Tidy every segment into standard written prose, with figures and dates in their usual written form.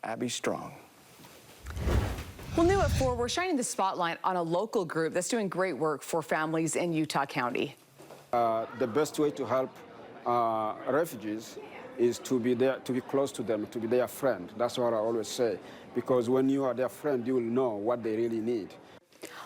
Abby Strong. Well, new at 4, we're shining the spotlight on a local group that's doing great work for families in Utah County. The best way to help refugees is to be there, to be close to them, to be their friend. That's what I always say, because when you are their friend, you will know what they really need.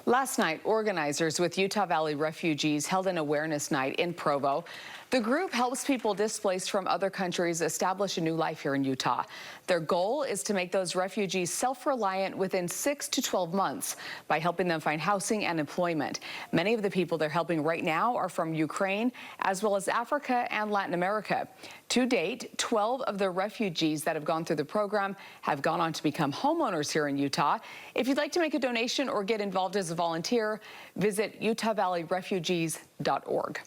Last night, organizers with Utah Valley refugees held an awareness night in Provo. The group helps people displaced from other countries establish a new life here in Utah. Their goal is to make those refugees self-reliant within 6 to 12 months by helping them find housing and employment. Many of the people they're helping right now are from Ukraine, as well as Africa and Latin America. To date, 12 of the refugees that have gone through the program have gone on to become homeowners here in Utah. If you'd like to make a donation or get involved as a volunteer, visit utahvalleyrefugees.org.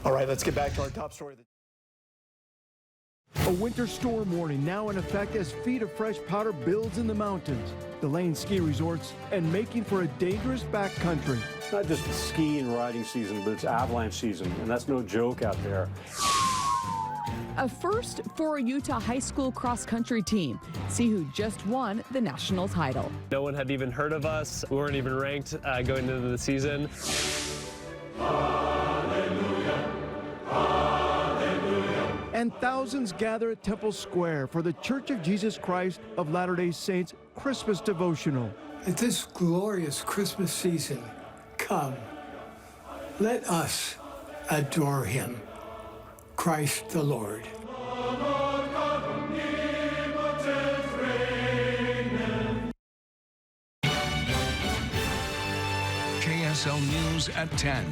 All right, let's get back to our top story. A winter storm warning now in effect as feet of fresh powder builds in the mountains, delaying ski resorts and making for a dangerous backcountry. It's not just ski and riding season, but it's avalanche season, and that's no joke out there. A first for a Utah high school cross-country team. See who just won the national title. No one had even heard of us. We weren't even ranked going into the season. And thousands gather at Temple Square for the Church of Jesus Christ of Latter-day Saints Christmas devotional. At this glorious Christmas season, come, let us adore him, Christ the Lord. KSL News at 10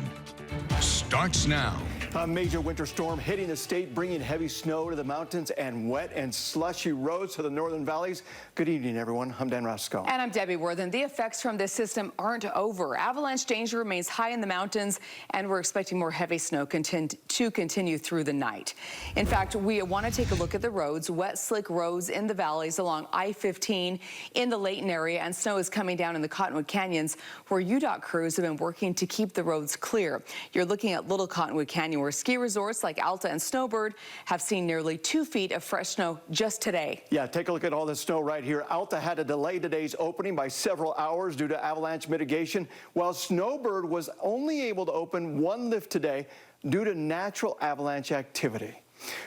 starts now. A major winter storm hitting the state, bringing heavy snow to the mountains and wet and slushy roads to the northern valleys. Good evening, everyone. I'm Dan Roscoe. And I'm Debbie Worthen. The effects from this system aren't over. Avalanche danger remains high in the mountains, and we're expecting more heavy snow to continue through the night. In fact, we want to take a look at the roads. Wet, slick roads in the valleys along I-15 in the Layton area, and snow is coming down in the Cottonwood Canyons, where UDOT crews have been working to keep the roads clear. You're looking at Little Cottonwood Canyon, where ski resorts like Alta and Snowbird have seen nearly 2 feet of fresh snow just today. Yeah, take a look at all this snow right here. Alta had to delay today's opening by several hours due to avalanche mitigation, while Snowbird was only able to open one lift today due to natural avalanche activity.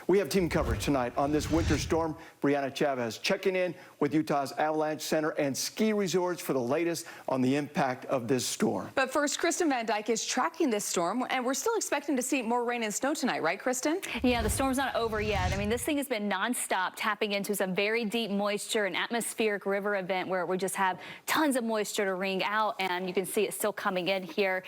We have team coverage tonight on this winter storm. Brianna Chavez checking in with Utah's Avalanche Center and ski resorts for the latest on the impact of this storm. But first, Kristen Van Dyke is tracking this storm, and we're still expecting to see more rain and snow tonight, right, Kristen? Yeah, the storm's not over yet. I mean, this thing has been nonstop, tapping into some very deep moisture, an atmospheric river event where we just have tons of moisture to wring out, and you can see it still coming in here.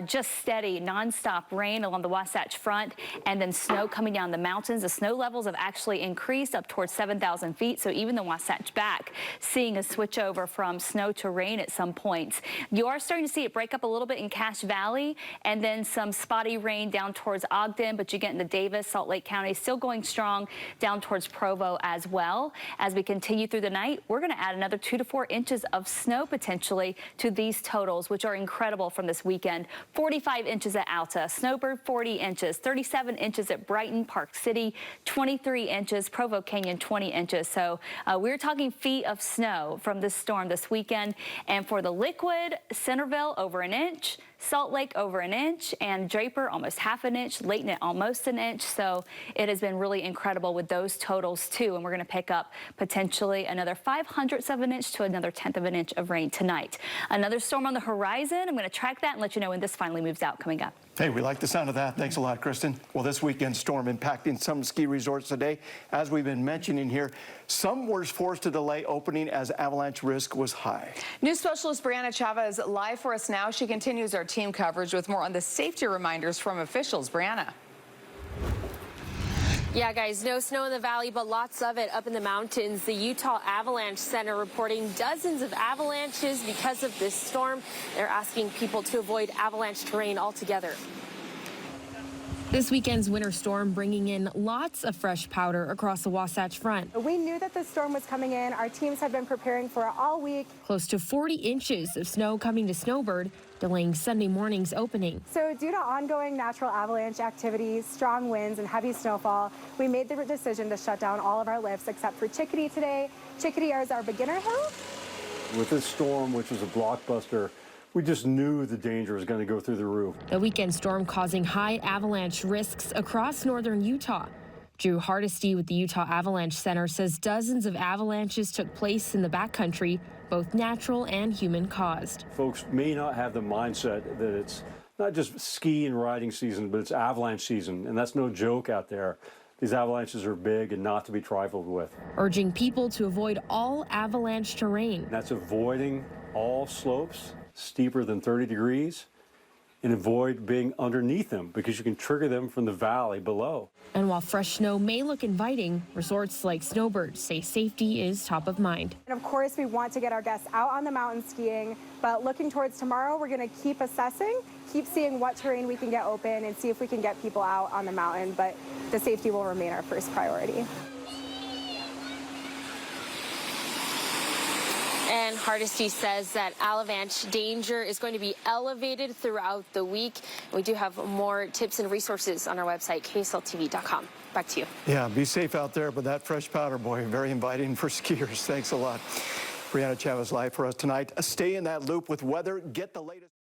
Just steady, nonstop rain along the Wasatch Front, and then snow coming down the mountains. The snow levels have actually increased up towards 7,000 feet, so even the Wasatch back seeing a switch over from snow to rain at some points. You are starting to see it break up a little bit in Cache Valley, and then some spotty rain down towards Ogden, but you get into Davis, Salt Lake County, still going strong down towards Provo as well. As we continue through the night, we're going to add another 2 to 4 inches of snow potentially to these totals, which are incredible from this weekend. 45 inches at Alta, Snowbird 40 inches, 37 inches at Brighton, Park City, 23 inches, Provo Canyon 20 inches. So we're talking feet of snow from this storm this weekend. And for the liquid, Centerville over an inch, Salt Lake over an inch, and Draper almost half an inch, Layton at almost an inch. So it has been really incredible with those totals too. And we're going to pick up potentially another 0.05 of an inch to another 1/10 of an inch of rain tonight. Another storm on the horizon. I'm going to track that and let you know when this finally moves out coming up. Hey, we like the sound of that. Thanks a lot, Kristen. Well, this weekend storm impacting some ski resorts today. As we've been mentioning here, some were forced to delay opening as avalanche risk was high. News specialist Brianna Chavez live for us now. She continues our team coverage with more on the safety reminders from officials. Brianna. Yeah, guys, no snow in the valley, but lots of it up in the mountains. The Utah Avalanche Center reporting dozens of avalanches because of this storm. They're asking people to avoid avalanche terrain altogether. This weekend's winter storm bringing in lots of fresh powder across the Wasatch Front. We knew that the storm was coming in. Our teams have been preparing for it all week. Close to 40 inches of snow coming to Snowbird, delaying Sunday morning's opening. So due to ongoing natural avalanche activities, strong winds, and heavy snowfall, we made the decision to shut down all of our lifts except for Chickadee today. Chickadee is our beginner hill. With this storm, which was a blockbuster, we just knew the danger was going to go through the roof. The weekend storm causing high avalanche risks across northern Utah. Drew Hardesty with the Utah Avalanche Center says dozens of avalanches took place in the backcountry, both natural and human caused. Folks may not have the mindset that it's not just ski and riding season, but it's avalanche season, and that's no joke out there. These avalanches are big and not to be trifled with. Urging people to avoid all avalanche terrain. That's avoiding all slopes steeper than 30 degrees and avoid being underneath them because you can trigger them from the valley below. And while fresh snow may look inviting, resorts like Snowbird say safety is top of mind. And of course, we want to get our guests out on the mountain skiing, but looking towards tomorrow, we're going to keep assessing, keep seeing what terrain we can get open and see if we can get people out on the mountain, but the safety will remain our first priority. And Hardesty says that avalanche danger is going to be elevated throughout the week. We do have more tips and resources on our website, KSL-TV.com. Back to you. Yeah, be safe out there, but that fresh powder, boy, very inviting for skiers. Thanks a lot. Brianna Chavez live for us tonight. Stay in that loop with weather. Get the latest.